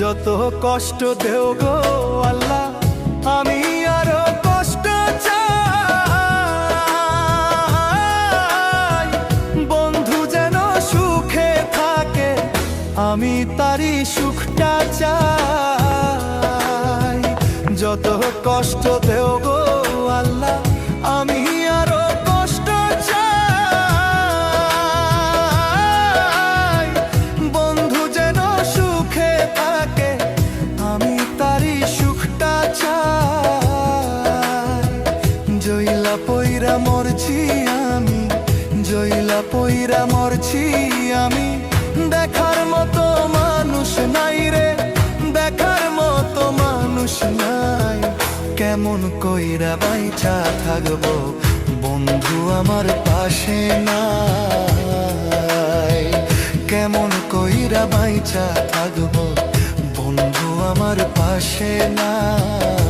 যত কষ্ট দেও গো আল্লাহ, আমি আরো কষ্ট চাই। বন্ধু যেন সুখে থাকে, আমি তারই সুখটা চাই। যত কষ্ট দেও গো আল্লাহ, আমি আরো কষ্ট চাই। বন্ধু যেন সুখে থাকে, আমি তারই সুখটা চাই। জইলা পইরা মরছি আমি, জইলা পইরা মরছি আমি, দেখার মতো মানুষ নাই রে, দেখার মতো মানুষ নাই। কেমন কইরা বাইচা থাকবো, বন্ধু আমার পাশে নাই। কেমন কইরা বাইচা থাকবো, বন্ধু আমার পাশে নাই।